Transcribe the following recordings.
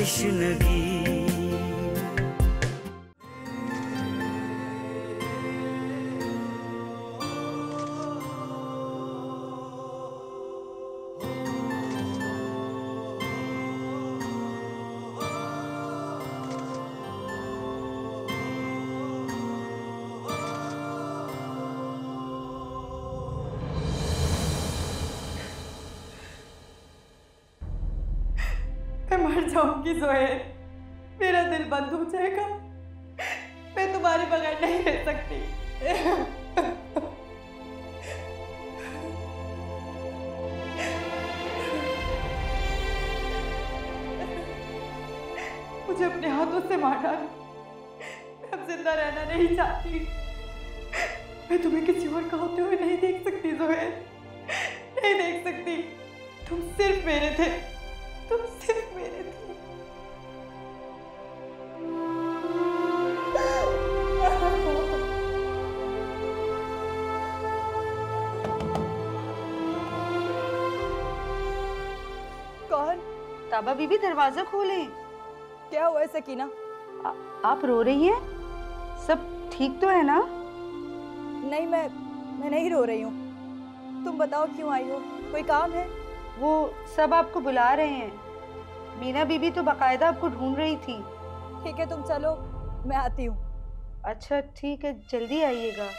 तशनगी। मैं मर जाऊंगी जोहेल, मेरा दिल बंद हो जाएगा, मैं तुम्हारे बगैर नहीं रह सकती। मुझे अपने हाथों से मार डालो, मैं अब जिंदा रहना नहीं चाहती। मैं तुम्हें किसी और का होते हुए नहीं देख सकती जोहेल, नहीं देख सकती। तुम सिर्फ मेरे थे, तुम सिर्फ मेरे थे। कौन? ताबा बीबी, दरवाजा खोलें। क्या हुआ है सकीना? आप रो रही हैं? सब ठीक तो है ना? नहीं, मैं नहीं रो रही हूँ। तुम बताओ क्यों आई हो? कोई काम है? वो सब आपको बुला रहे हैं। मीना बीबी तो बाकायदा आपको ढूंढ रही थी। ठीक है, तुम चलो, मैं आती हूँ। अच्छा ठीक है, जल्दी आइएगा।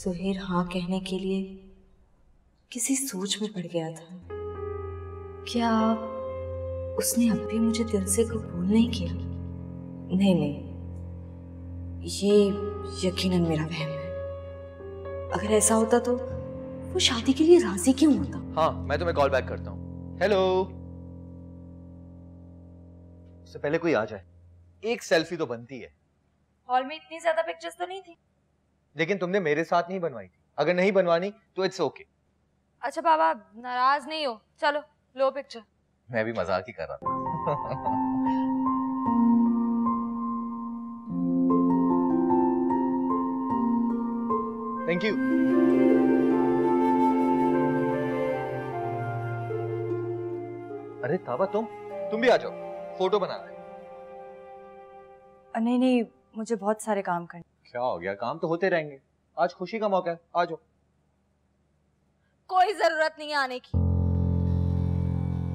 सुहेल हाँ कहने के लिए किसी सोच में पड़ गया था। क्या उसने अब भी मुझे दिल से कबूल नहीं किया? नहीं नहीं, ये यकीनन मेरा वहम है। अगर ऐसा होता तो वो शादी के लिए राजी क्यों होता? हाँ, मैं तुम्हें कॉल बैक करता हूँ। हेलो। उससे पहले कोई आ जाए, एक सेल्फी तो बनती है। हॉल में इतनी ज्यादा पिक्चर्स तो नहीं थी। लेकिन तुमने मेरे साथ नहीं बनवाई थी। अगर नहीं बनवानी तो इट्स ओके। अच्छा बाबा, नाराज नहीं हो, चलो लो पिक्चर। मैं भी मजाक ही कर रहा था। Thank you. अरे ताबा, तुम भी आ जाओ, फोटो बना ले। नहीं नहीं, मुझे बहुत सारे काम करने। क्या हो गया? काम तो होते रहेंगे, आज खुशी का मौका है, आ जाओ। कोई जरूरत नहीं है आने की,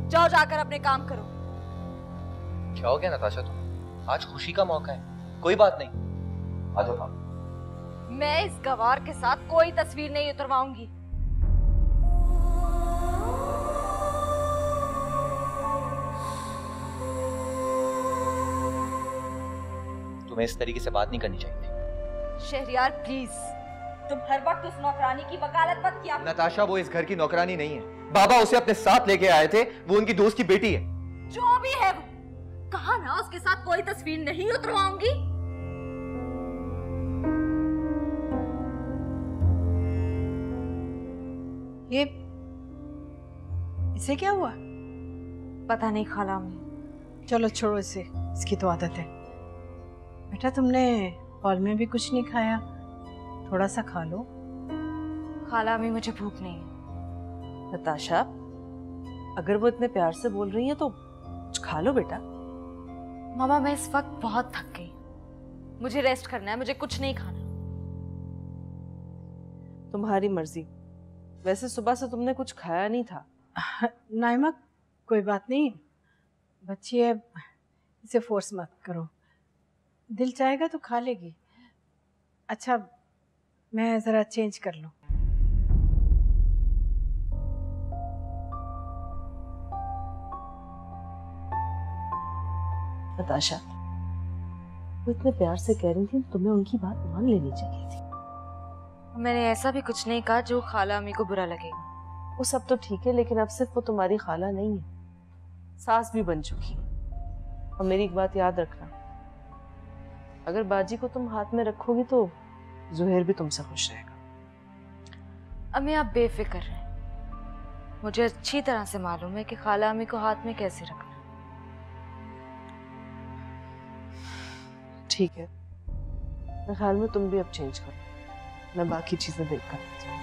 जाओ जाकर अपने काम करो। क्या हो गया नताशा, तुम? आज खुशी का मौका है, कोई बात नहीं, आ जाओ काम। मैं इस गवार के साथ कोई तस्वीर नहीं उतरवाऊंगी। तुम्हें इस तरीके से बात नहीं करनी चाहिए थी। शहरियार प्लीज, तुम हर वक्त उस नौकरानी की वकालत मत किया। नताशा वो इस घर की नौकरानी नहीं है। बाबा उसे अपने साथ लेके आए थे, वो उनकी दोस्त की बेटी है। जो भी है वो, कहा ना उसके साथ कोई तस्वीर नहीं उतरवाऊंगी। ये इसे क्या हुआ? पता नहीं खाला में। चलो छोड़ो इसे, इसकी तो आदत है। बेटा तुमने हॉल में भी कुछ नहीं खाया, थोड़ा सा खा लो। खाला में मुझे भूख नहीं है। नताशा, अगर वो इतने प्यार से बोल रही है तो कुछ खा लो बेटा। मामा मैं इस वक्त बहुत थक गई, मुझे रेस्ट करना है, मुझे कुछ नहीं खाना। तुम्हारी मर्जी। वैसे सुबह से तुमने कुछ खाया नहीं था। नाइमा कोई बात नहीं, बच्ची है, इसे फोर्स मत करो, दिल चाहेगा तो खा लेगी। अच्छा मैं ज़रा चेंज कर लूँ। नताशा, वो इतने प्यार से कह रही थी, तुम्हें उनकी बात मान लेनी चाहिए थी। मैंने ऐसा भी कुछ नहीं कहा जो खाला अम्मी को बुरा लगे। वो सब तो ठीक है, लेकिन अब सिर्फ वो तुम्हारी खाला नहीं है, सास भी बन चुकी। और मेरी एक बात याद रखना, अगर बाजी को तुम हाथ में रखोगी तो जुहैर भी तुमसे खुश रहेगा। अम्मी आप बेफिक्र रहें, मुझे अच्छी तरह से मालूम है कि खाला अम्मी को हाथ में कैसे रखना। ठीक है, मेरे ख्याल में तुम भी अब चेंज करो, मैं बाकी चीजें देख कर आती हूँ।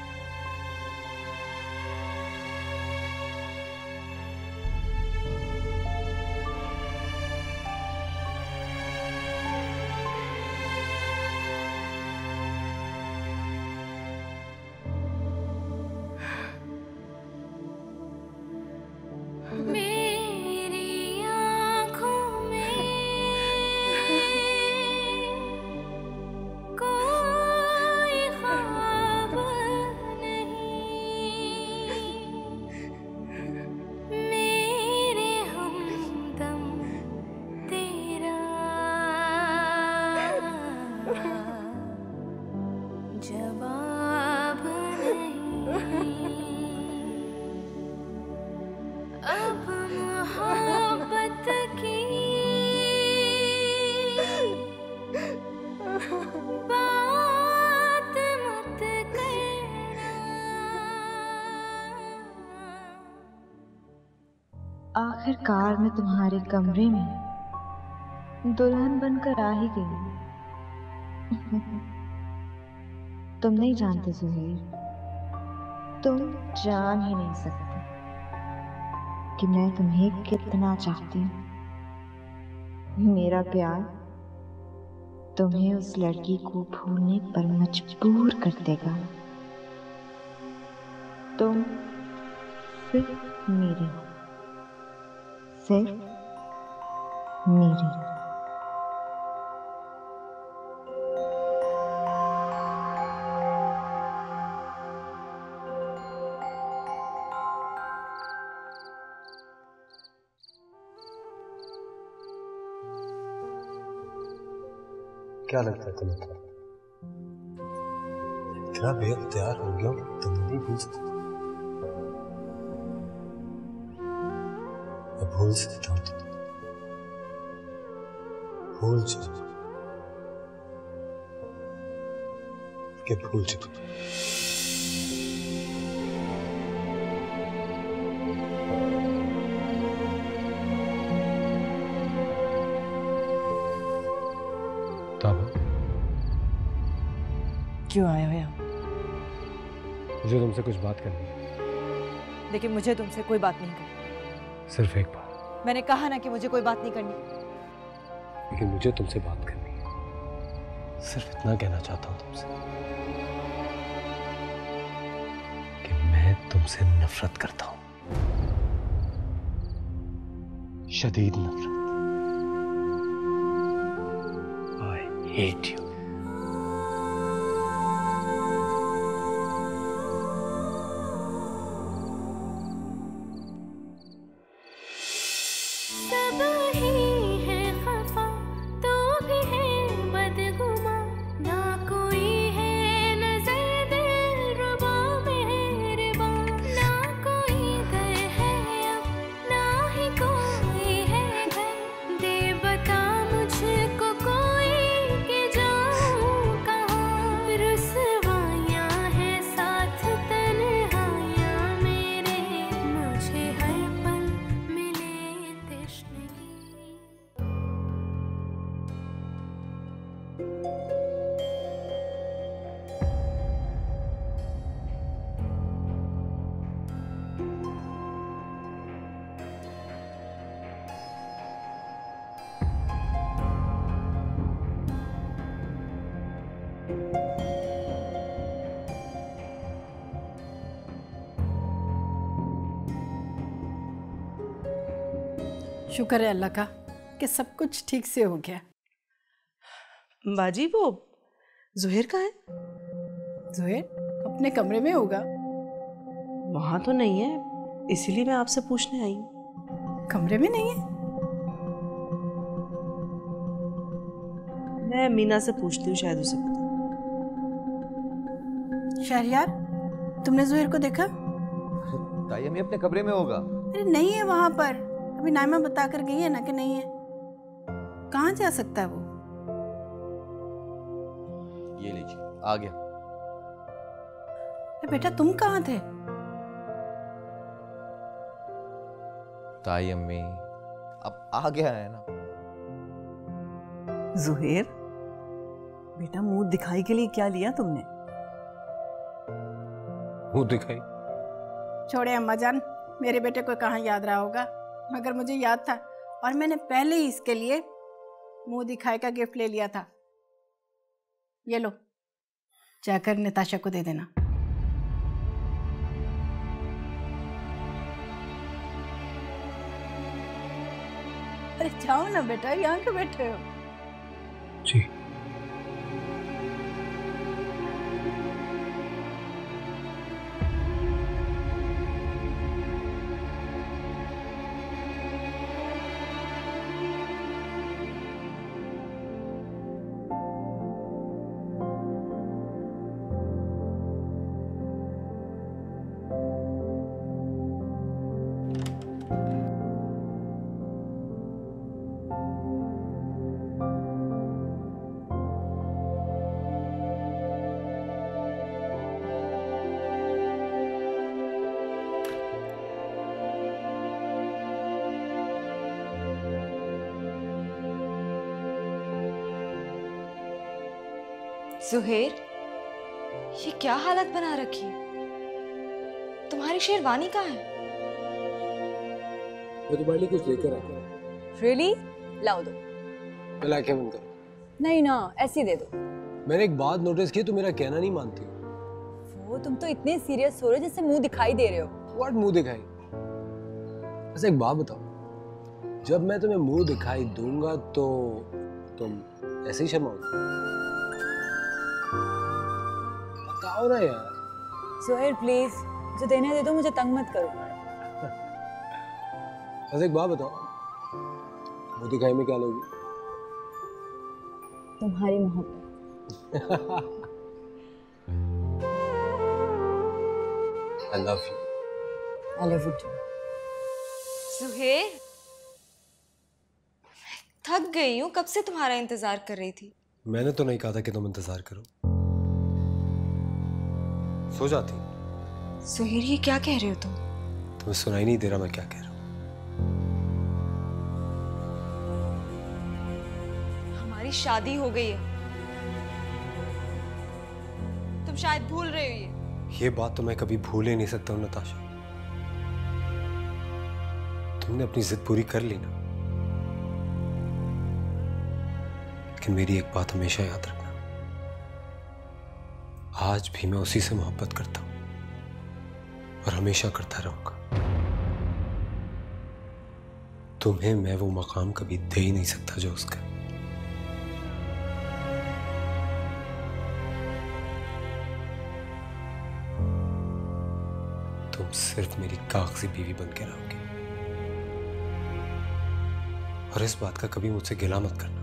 आखिरकार मैं तुम्हारे कमरे में दुल्हन बनकर आ ही गई। तुम नहीं जानते जुहैर, तुम जान ही नहीं सकते कि मैं तुम्हें कितना चाहती हूँ। मेरा प्यार तुम्हें उस लड़की को भूलने पर मजबूर कर देगा। तुम सिर्फ मेरी हो, सिर्फ मेरी। क्या लगता है तुम्हें? इतना बेख्तियार हो गया कि तुम नहीं भूल सकते। मैं भूल सकता हूँ तुम्हें, भूल जाओ कि भूल चुका। क्यों आए हो यहाँ? मुझे तुमसे कुछ बात करनी है। लेकिन मुझे तुमसे कोई बात नहीं करनी। सिर्फ एक बार। मैंने कहा ना कि मुझे कोई बात नहीं करनी। लेकिन मुझे तुमसे बात करनी है। सिर्फ इतना कहना चाहता हूँ तुमसे कि मैं तुमसे नफरत करता हूँ, शदीद नफरत। I hate you. शुक्र है अल्लाह का कि सब कुछ ठीक से हो गया। बाजी वो जुहैर कहाँ है? जुहैर अपने कमरे में होगा। वहां तो नहीं है, इसीलिए मैं आपसे पूछने आई हूँ। कमरे में नहीं है? मैं मीना से पूछती हूँ, शायद उसे पता। शहरयार, तुमने जुहैर को देखा? ताई अम्मी अपने कमरे में होगा। अरे नहीं है वहां पर, अभी नाइमा बता कर गई है ना कि नहीं है। कहाँ जा सकता है वो? ये लीजिए, आ गया। अरे बेटा तुम कहाँ थे? ताई अम्मी अब आ गया है ना। जुहैर बेटा, मुंह दिखाई के लिए क्या लिया तुमने? मुंह दिखाई? छोड़े अम्मा जान, मेरे बेटे को कहाँ याद रहा होगा, मगर मुझे याद था और मैंने पहले ही इसके लिए मुंह दिखाई का गिफ्ट ले लिया था। ये लो, जाकर नताशा को दे देना। अरे जाओ ना बेटा, यहाँ क्यों बैठे हो? जी। जुहैर, ये क्या हालत बना रखी है? तुम्हारी शेरवानी कहाँ है? मैं तुम्हारे लिए कुछ लेकर आया। रियली? लाओ दो। पहले आंखें बंद करो। नहीं ना, ऐसे ही दे दो। मैंने एक बात नोटिस की, तुम मेरा कहना नहीं मानती हो। वो तुम तो इतने सीरियस हो रहे हो जैसे मुंह दिखाई दे रहे हो। व्हाट मुंह दिखाई? ऐसे एक बात बताओ, जब मैं तुम्हें मुंह दिखाई दूंगा तो तुम ऐसे ही शर्माओगे? बताओ ना यार। जुहैर प्लीज, जो देना है दे दो, मुझे तंग मत करो। ऐसे एक बात बताओ, मुंह दिखाई में क्या लोगी? तुम्हारी मोहब्बत। I love you. I love you too. Zuhair, थक गई हूँ, कब से तुम्हारा इंतजार कर रही थी। मैंने तो नहीं कहा था कि तुम इंतजार करो। सो जाती। जुहैर, ये क्या कह रहे हो तुम? तुम्हें सुनाई नहीं दे रहा मैं क्या कह रहा हूँ? हमारी शादी हो गई है, तुम शायद भूल रहे हो ये बात तो मैं कभी भूल ही नहीं सकता हूँ नताशा। तुमने अपनी जिद पूरी कर ली ना, लेकिन मेरी एक बात हमेशा याद रखना, आज भी मैं उसी से मोहब्बत करता हूं और हमेशा करता रहूंगा। तुम्हें मैं वो मकाम कभी दे ही नहीं सकता जो उसका। तुम सिर्फ मेरी कागजी बीवी बन के रहोगी और इस बात का कभी मुझसे गिला मत करना,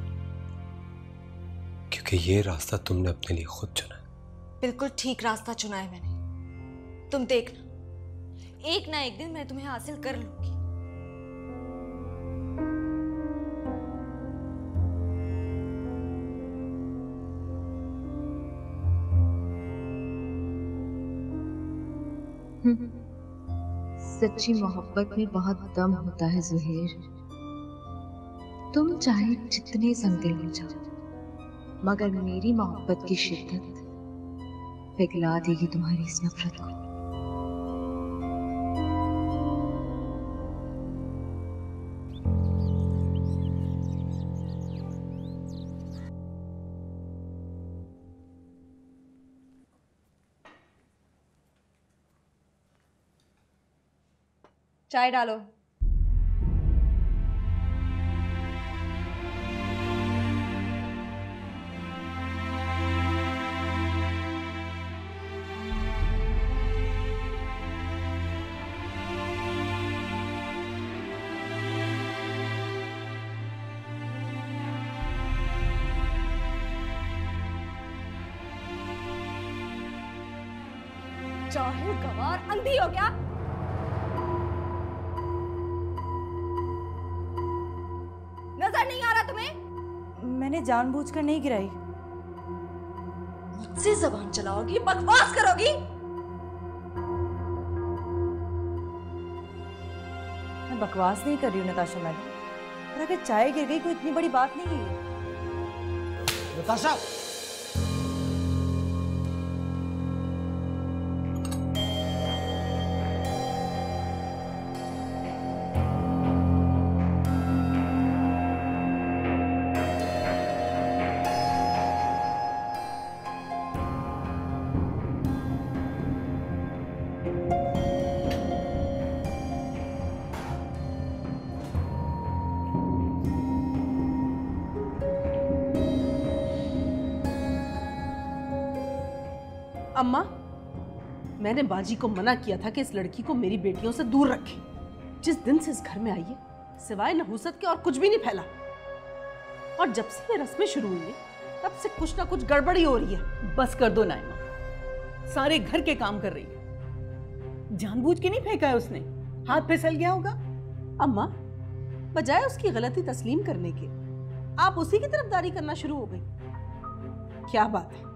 क्योंकि ये रास्ता तुमने अपने लिए खुद चुना है। बिल्कुल ठीक रास्ता चुना है मैंने। तुम देखना, एक ना एक दिन मैं तुम्हें हासिल कर लूंगी। सच्ची मोहब्बत में बहुत दम होता है जुहैर। तुम चाहे जितने संदिल हो जाओ, मगर मेरी मोहब्बत की शिद्दत पिघला देगी तुम्हारी इस नफरत को। चाय डालो। जाहिल गवार, अंधी हो क्या? नजर नहीं आ रहा तुम्हें? मैंने जानबूझकर नहीं गिराई। मुझसे जबान चलाओगी, बकवास करोगी? मैं बकवास नहीं कर रही हूँ नताशा मैडम, और अगर चाय गिर गई कोई इतनी बड़ी बात नहीं है। नताशा, अम्मा, मैंने बाजी को मना किया था कि इस लड़की को मेरी बेटियों से दूर रखे। जिस दिन से इस घर में आई है, सिवाय नहुसत के और कुछ भी नहीं फैला। और जब से ये रस्में शुरू हुई है, तब से कुछ ना कुछ गड़बड़ी हो रही है। बस कर दो नाइमा, सारे घर के काम कर रही है। जानबूझ के नहीं फेंका है उसने, हाथ फिसल गया होगा। अम्मा, बजाय उसकी गलती तस्लीम करने के, आप उसी की तरफदारी करना शुरू हो गई। क्या बात है?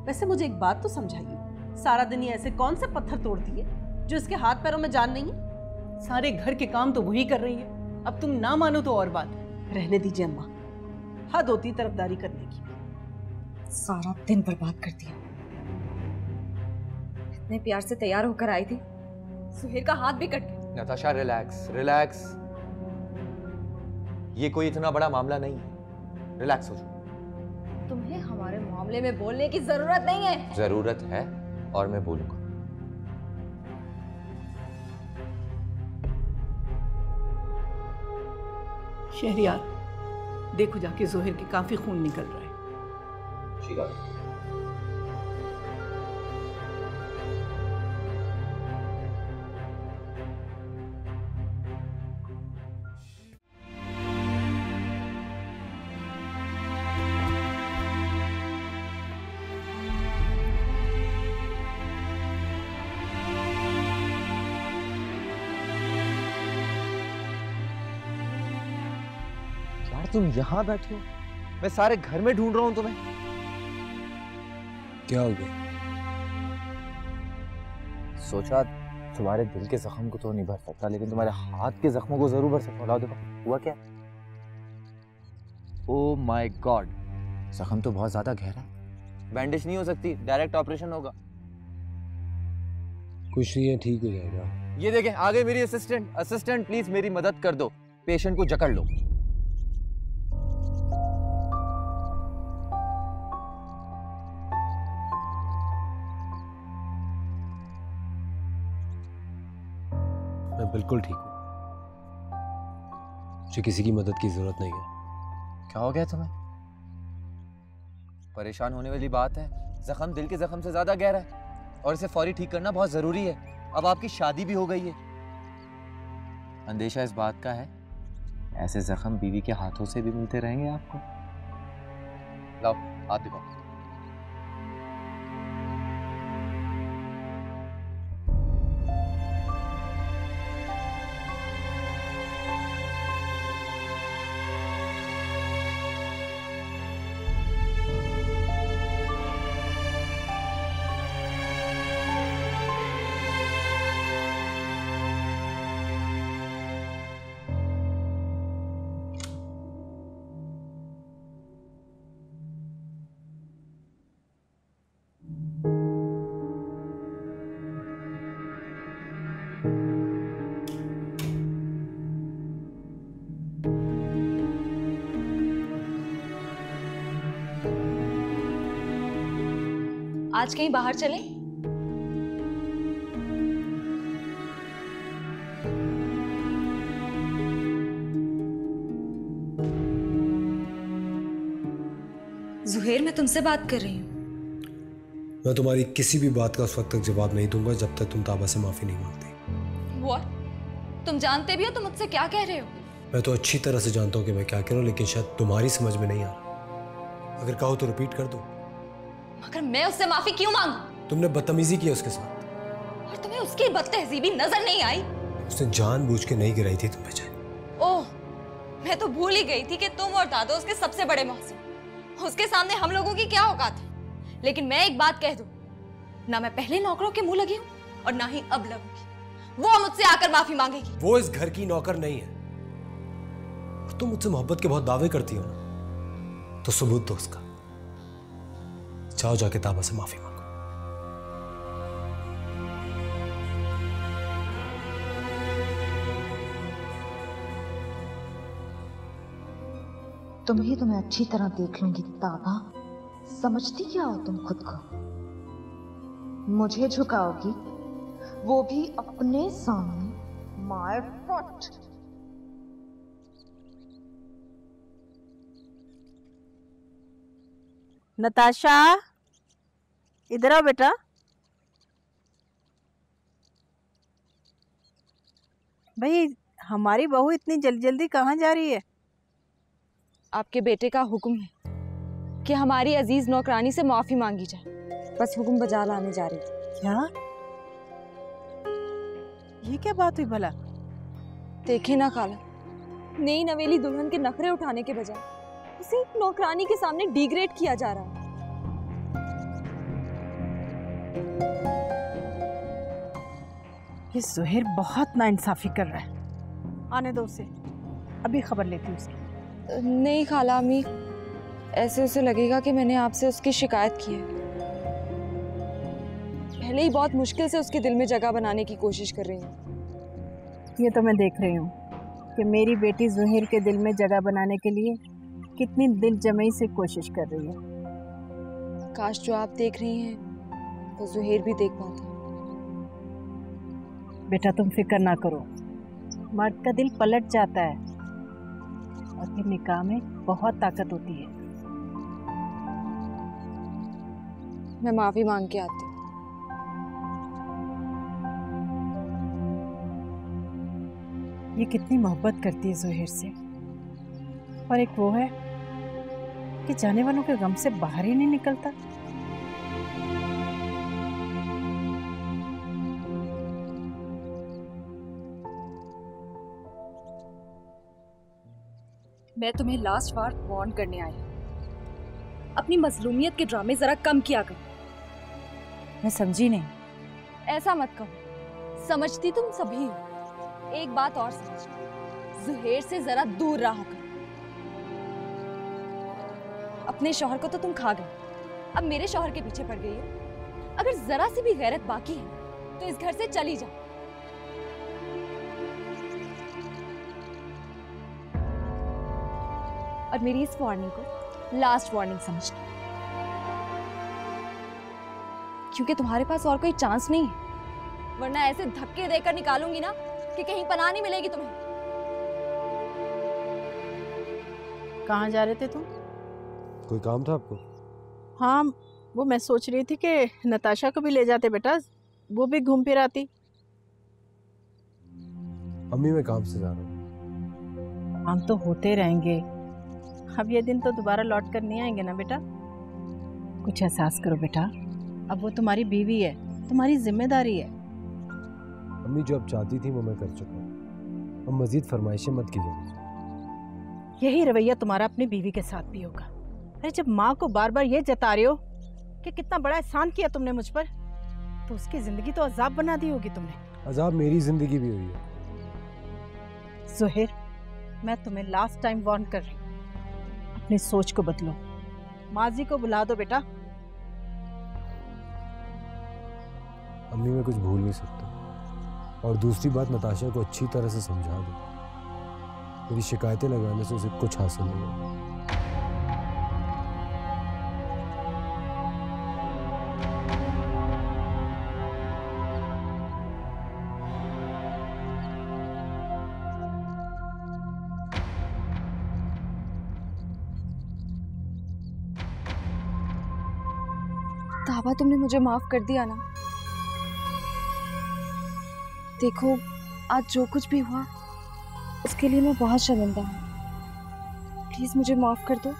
वैसे मुझे एक बात तो समझाइए, सारा दिन ये ऐसे कौन से पत्थर तोड़ती है जो इसके हाथ पैरों में जान नहीं है? सारे घर के काम तो वही कर रही है, अब तुम ना मानो तो और बात। रहने दीजिए अम्मा, हद होती तरफदारी करने की। सारा दिन बर्बाद कर दिया। इतने प्यार से तैयार होकर आई थी, सुहेल का हाथ भी कट गया। नताशा, रिलैक्स रिलैक्स, ये कोई इतना बड़ा मामला नहीं है, रिलैक्स हो जाओ। तुम्हें हमारे मामले में बोलने की जरूरत नहीं है। जरूरत है और मैं बोलूंगा। शहरियार, देखो जाके जोहिर के काफी खून निकल रहा है। ठीक है। तुम यहाँ बैठे हो, मैं सारे घर में ढूंढ रहा हूँ तुम्हें। क्या हो गया? सोचा तुम्हारे दिल के जख्म को तो नहीं भर सकता, लेकिन तुम्हारे हाथ के जख्मों को जरूर भर सकता। लाओ देखो, हुआ क्या? ओह माय गॉड, जख्म तो बहुत ज्यादा गहरा है। बैंडेज नहीं हो सकती, डायरेक्ट ऑपरेशन होगा। कुछ नहीं है, ठीक हो जाएगा। ये देखें, आ गए मेरी असिस्टेंट प्लीज मेरी मदद कर दो, पेशेंट को जकड़ लो। मैं बिल्कुल ठीक हूँ, मुझे किसी की मदद की जरूरत नहीं है। क्या हो गया तुम्हें? परेशान होने वाली बात है, जख्म दिल के जख्म से ज्यादा गहरा है और इसे फौरी ठीक करना बहुत जरूरी है। अब आपकी शादी भी हो गई है। अंदेशा इस बात का है, ऐसे जख्म बीवी के हाथों से भी मिलते रहेंगे आपको। लाओ हाथ दिखाओ। आज कहीं बाहर चलें? जुहेर, मैं तुमसे बात कर रही हूँ। मैं तुम्हारी किसी भी बात का उस वक्त तक जवाब नहीं दूंगा जब तक तुम ताबा से माफी नहीं मांगती। What? तुम जानते भी हो तुम मुझसे क्या कह रहे हो? मैं तो अच्छी तरह से जानता हूँ कि मैं क्या कह रहा हूँ, लेकिन शायद तुम्हारी समझ में नहीं आ रहा। अगर कहो तो रिपीट कर दो। मगर मैं उससे माफी क्यों मांगूं? तुमने बदतमीजी की उसके साथ, उसकी बदतहजीबी नजर नहीं आई? उसने जानबूझ के नहीं गिराई थी तुम पे जान। ओह, मैं तो भूल ही गई थी कि तुम और दादो उसके सबसे बड़े मौसम। उसके सामने हम लोगों की क्या औकात है। लेकिन मैं एक बात कह दूं, ना मैं पहले नौकरों के मुंह लगी हूं और ना ही अब लगूंगी। वो मुझसे आकर माफी मांगेगी। वो इस घर की नौकर नहीं है। तुम मुझसे मोहब्बत के बहुत दावे करती हो ना, तो सबूत दो उसका। जाओ जाके ताबा से माफी मांगो। तो मैं अच्छी तरह देख लूंगी ताबा। समझती क्या हो तुम खुद को? मुझे झुकाओगी, वो भी अपने सामने। My foot. नताशा, इधर आओ बेटा। भाई, हमारी बहू इतनी जल्दी जल्दी कहाँ जा रही है? आपके बेटे का हुक्म है कि हमारी अजीज नौकरानी से माफी मांगी जाए। बस हुक्म बजा लाने जा रही थी। क्या? ये क्या बात हुई भला? देखे ना खाला, नई नवेली दुल्हन के नखरे उठाने के बजाय उसे एक नौकरानी के सामने डिग्रेड किया जा रहा है। ये सुहेर बहुत नाइंसाफी कर रहा है। आने दो उसे, अभी खबर लेती हूँ उसकी। नहीं खाला अम्मी, ऐसे उसे लगेगा कि मैंने आपसे उसकी शिकायत की है। पहले ही बहुत मुश्किल से उसके दिल में जगह बनाने की कोशिश कर रही हूँ। ये तो मैं देख रही हूँ कि मेरी बेटी जुहेर के दिल में जगह बनाने के लिए कितनी दिल जमई से कोशिश कर रही है। काश जो आप देख रही हैं वो जुहेर भी देख पाता। बेटा तुम फिक्र ना करो, मर्द का दिल पलट जाता है और फिर निकाह में बहुत ताकत होती है। मैं माफी मांग के आती हूँ। ये कितनी मोहब्बत करती है जुहेर से, और एक वो है कि जाने वालों के गम से बाहर ही नहीं निकलता। मैं तुम्हें लास्ट बार वार्न करने आई। अपनी मजलूमियत के ड्रामे जरा कम किया करो। मैं समझी नहीं। ऐसा मत कहो, समझती तुम सभी हो। एक बात और समझ, जुहेर से जरा दूर रहा करो। अपने शौहर को तो तुम खा गए, अब मेरे शौहर के पीछे पड़ गई हो। अगर जरा सी भी गैरत बाकी है तो इस घर से चली जाओ। और मेरी इस वार्निंग को लास्ट वार्निंग समझना, क्योंकि तुम्हारे पास और कोई चांस नहीं है, वरना ऐसे धक्के देकर निकालूंगी ना कि कहीं पनाह नहीं मिलेगी तुम्हें। कहाँ जा रहे थे तुम? कोई काम था आपको? हाँ, वो मैं सोच रही थी कि नताशा को भी ले जाते बेटा, वो भी घूम फिर आती। अम्मी मैं काम से जा रहा हूँ। काम तो होते रहेंगे, अब ये दिन तो दोबारा लौट कर नहीं आएंगे ना बेटा। कुछ एहसास करो बेटा, अब वो तुम्हारी बीवी है, तुम्हारी जिम्मेदारी है। अम्मी जो अब चाहती थी वो मैं कर चुका हूँ, अब मजीद फरमाइशें मत कीजिए। यही रवैया तुम्हारा अपनी बीवी के साथ भी होगा। अरे जब माँ को बार बार ये जता रहे हो कि कितना बड़ा एहसान किया तुमने मुझ पर, तो उसकी जिंदगी तो अजाब बना दी होगी तुमने। अजाब मेरी जिंदगी भी हुई है। जुहेर, मैं तुम्हें लास्ट टाइम वार्न कर रही हूँ, अपनी सोच को बदलो। माजी को बुला दो बेटा। अम्मी मैं कुछ भूल नहीं सकता, और दूसरी बात नताशा को अच्छी तरह से समझा दो, मेरी शिकायतें लगाने से उसे कुछ हासिल नहीं होगा। ताबा, तुमने मुझे माफ कर दिया ना। देखो, आज जो कुछ भी हुआ उसके लिए मैं बहुत शर्मिंदा हूँ। प्लीज मुझे माफ कर दो।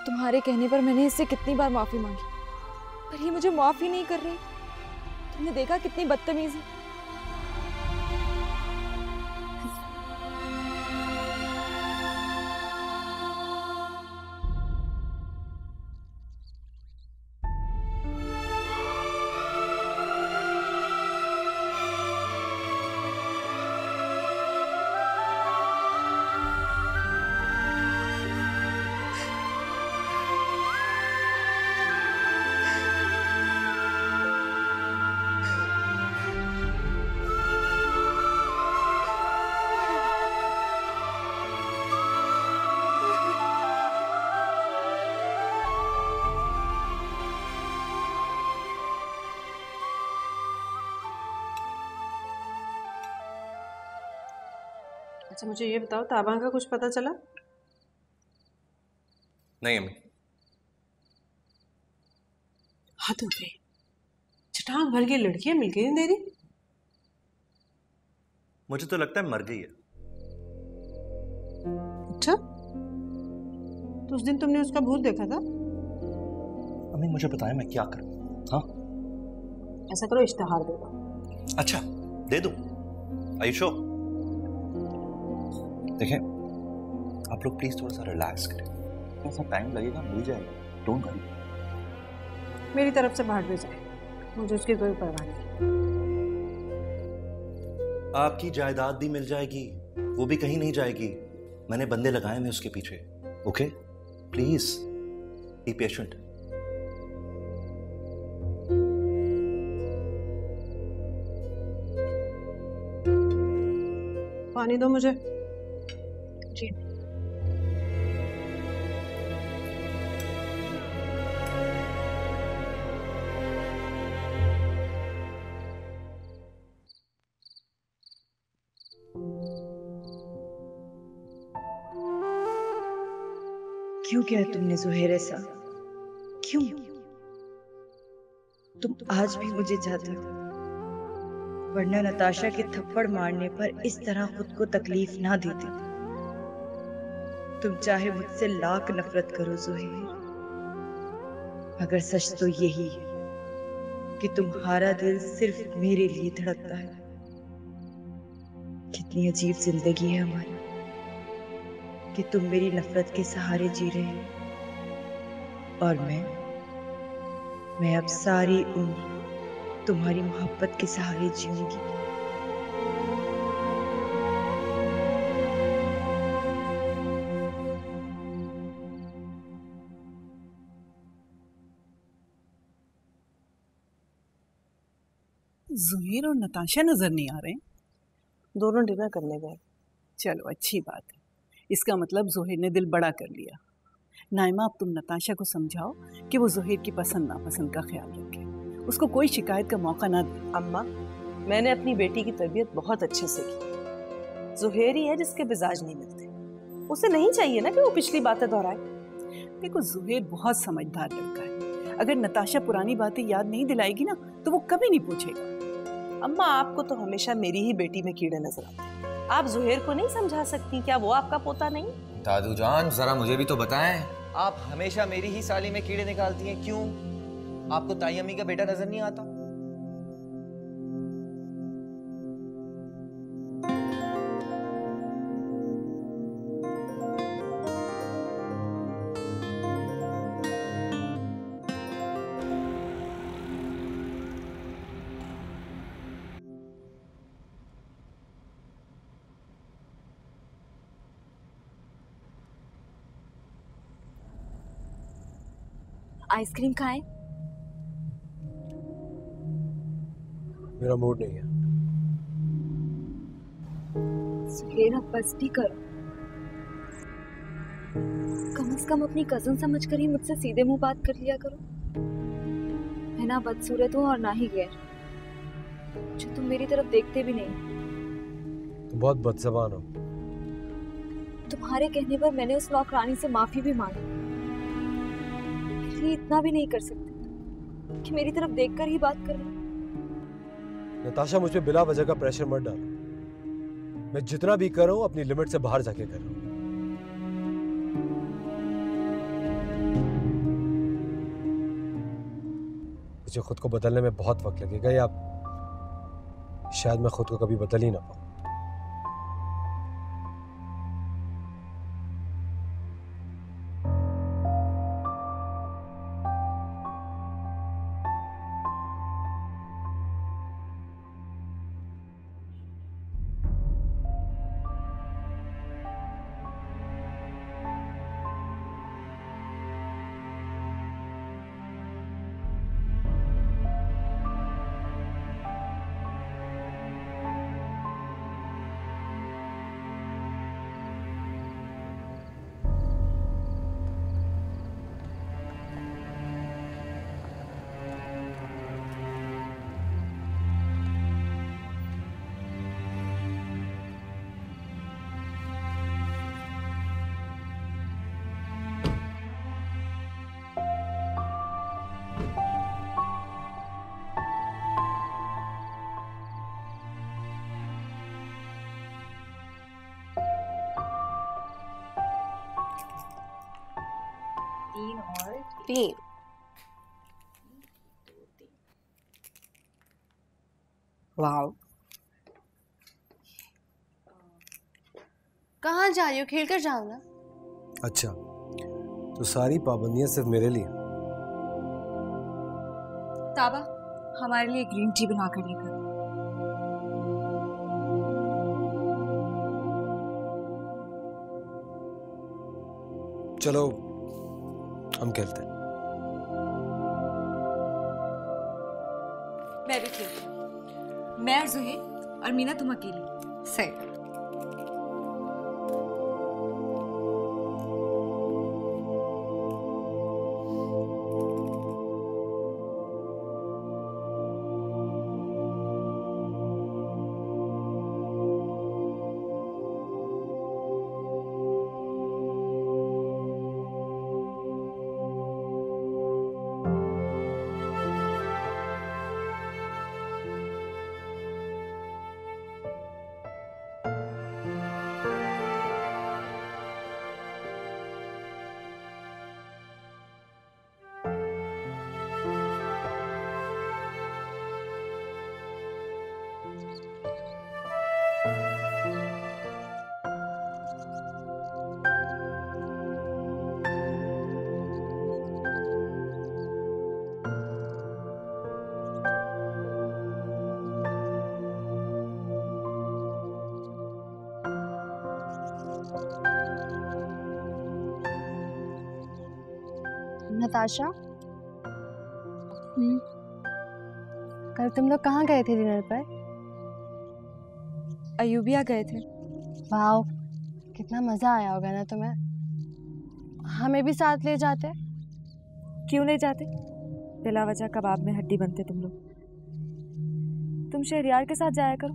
तुम्हारे कहने पर मैंने इससे कितनी बार माफी मांगी, पर ये मुझे माफ ही नहीं कर रही। तुमने देखा कितनी बदतमीज है। अच्छा मुझे ये बताओ, ताबा का कुछ पता चला? नहीं अम्मी। हद हो गई, चटाक भर के लड़कियां मिल गई तेरी। मुझे तो लगता है मर गई है। अच्छा, तो उस दिन तुमने उसका भूत देखा था? अम्मी मुझे बताएं मैं क्या करूं? हाँ ऐसा करो, इश्तिहार दे दो। अच्छा दे दूं? आयुषो देखें, आप लोग प्लीज थोड़ा सा रिलैक्स करें, ऐसा टाइम लगेगा, मिल जाएगा, डोंट वरी। मेरी तरफ से भाग दे जाए, मुझे उसकी कोई परवाह नहीं। आपकी जायदाद भी मिल जाएगी, वो भी कहीं नहीं जाएगी। मैंने बंदे लगाए हैं उसके पीछे। Okay please be patient. पानी दो मुझे। जी। क्यों किया तुमने ज़ुहैर ऐसा? क्यों? तुम आज भी मुझे चाहते हो, वरना नताशा के थप्पड़ मारने पर इस तरह खुद को तकलीफ ना देती। तुम चाहे मुझसे लाख नफरत करो ज़ुहैर, मगर सच तो यही है कि तुम्हारा दिल सिर्फ मेरे लिए धड़कता है। कितनी अजीब जिंदगी है हमारी कि तुम मेरी नफरत के सहारे जी रहे हो और मैं अब सारी उम्र तुम्हारी मोहब्बत के सहारे जीऊंगी। ज़ुहैर और नताशा नजर नहीं आ रहे? दोनों डिनर करने गए। चलो अच्छी बात है, इसका मतलब ज़ुहैर ने दिल बड़ा कर लिया। नाइमा, अब तुम नताशा को समझाओ कि वो ज़ुहैर की पसंद नापसंद का ख्याल रखे, उसको कोई शिकायत का मौका ना दे। अम्मा, मैंने अपनी बेटी की तरबियत बहुत अच्छे से की। ज़ुहैर ही है जिसके मिजाज नहीं मिलते, उसे नहीं चाहिए ना कि वो पिछली बातें दोहराए। देखो, ज़ुहैर बहुत समझदार लड़का है, अगर नताशा पुरानी बातें याद नहीं दिलाएगी ना तो वो कभी नहीं पूछेगा। अम्मा, आपको तो हमेशा मेरी ही बेटी में कीड़े नजर आते हैं, आप ज़ुहैर को नहीं समझा सकती? क्या वो आपका पोता नहीं? दादू जान जरा मुझे भी तो बताएं, आप हमेशा मेरी ही साली में कीड़े निकालती हैं, क्यों? आपको ताई अम्मी का बेटा नजर नहीं आता? आइसक्रीम खाएं? मेरा मूड नहीं है। सुहेल, अब बस भी करो। कम से कम अपनी कजन समझकर ही मुझसे सीधे मुंह बात कर लिया करो। मैं ना बदसूरत हूँ और ना ही गैर, जो तुम मेरी तरफ देखते भी नहीं। तुम बहुत बदज़बान हो। तुम्हारे कहने पर मैंने उस नौकरानी से माफी भी मांगी। इसलिए इतना भी नहीं कर सकते कि मेरी तरफ देखकर ही बात कर लो। नताशा, मुझ पे बिला वजह का प्रेशर मत डालो। मैं जितना भी कर रहा हूँ अपनी लिमिट से बाहर जाके कर रहा हूँ। मुझे खुद को बदलने में बहुत वक्त लगेगा, या शायद मैं खुद को कभी बदल ही ना पाऊँ। तीन। वाव। कहाँ जा रही हो? खेल कर जाओ ना। अच्छा, तो सारी पाबंदियां सिर्फ मेरे लिए? ताबा, हमारे लिए ग्रीन टी बना कर लेकर। चलो हम खेलते हैं। मैं भी खेलती हूँ। मैं और ज़ुहैर और मीना तुम अकेली। सही। नताशा, कल तुम लोग कहाँ गए थे डिनर पर? अयूबिया गए थे। वाओ, कितना मजा आया होगा ना तुम्हें। हमें भी साथ ले जाते। क्यों नहीं जाते? बिला वजह कबाब में हड्डी बनते तुम लोग। तुम शहरियार के साथ जाया करो।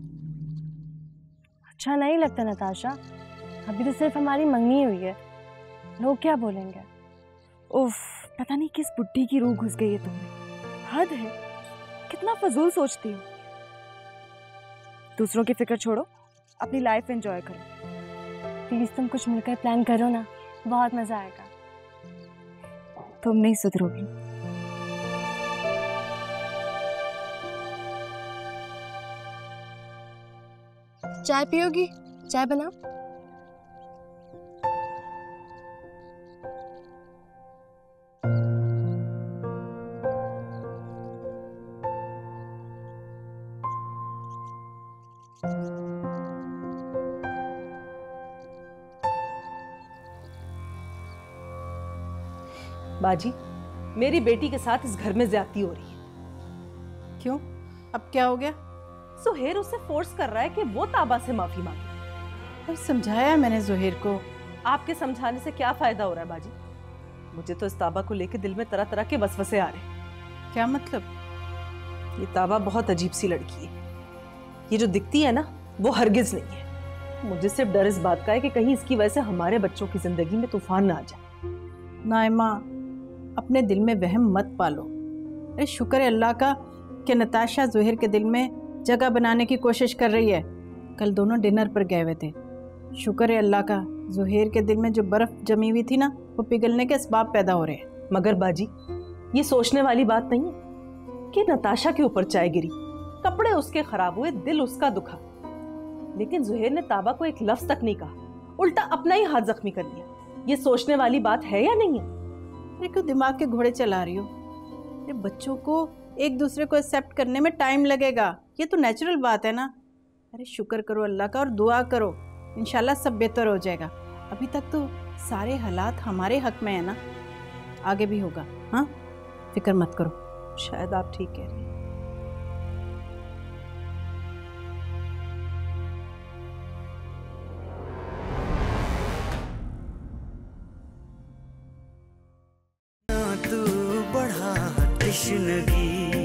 अच्छा नहीं लगता नताशा, अभी तो सिर्फ हमारी मंगनी हुई है, लोग क्या बोलेंगे। उफ, पता नहीं किस बुड्ढी की रूह घुस गई है तुम्हें। हद है, कितना फजूल सोचती हो। दूसरों की फिक्र छोड़ो, अपनी लाइफ एंजॉय करो। प्लीज तुम कुछ मिलकर प्लान करो ना, बहुत मजा आएगा। तुम नहीं सुधरोगी। चाय पियोगी? चाय बनाओ। बाजी, मेरी बेटी के साथ इस घर में ज्यादती हो रही है। क्यों? अब क्या हो गया? ज़ुहैर उसे फोर्स कर रहा है कि वो ताबा से माफी मांगे। अब समझाया मैंने ज़ुहैर को। आपके समझाने से क्या फायदा हो रहा है बाजी? मुझे तो इस ताबा को लेकर दिल में तरह तरह के वसवसे आ रहे हैं। क्या मतलब? ये ताबा बहुत अजीब सी लड़की है। ये जो दिखती है ना, वो हरगिज नहीं है। मुझे सिर्फ डर इस बात का है कि कहीं इसकी वजह से हमारे बच्चों की जिंदगी में तूफान ना आ जाए। नाइमा, अपने दिल में वहम मत पालो। अरे शुक्र है अल्लाह का कि नताशा ज़ुहैर के दिल में जगह बनाने की कोशिश कर रही है। कल दोनों डिनर पर गए हुए थे। शुक्र है अल्लाह का, ज़ुहैर के दिल में जो बर्फ़ जमी हुई थी ना, वो पिघलने के असबाब पैदा हो रहे हैं। मगर बाजी, ये सोचने वाली बात नहीं है। कि नताशा के ऊपर चाय गिरी, कपड़े उसके खराब हुए, दिल उसका दुखा, लेकिन जुहैर ने ताबा को एक लफ्ज तक नहीं कहा, उल्टा अपना ही हाथ जख्मी कर दिया। ये सोचने वाली बात है या नहीं है? अरे क्यों दिमाग के घोड़े चला रही हो? अरे बच्चों को एक दूसरे को एक्सेप्ट करने में टाइम लगेगा, ये तो नेचुरल बात है ना। अरे शुक्र करो अल्लाह का और दुआ करो, इंशाल्लाह सब बेहतर हो जाएगा। अभी तक तो सारे हालात हमारे हक में है ना, आगे भी होगा। हाँ, फिक्र मत करो। शायद आप ठीक कह रही हैं। तू बढ़ा तश्नगी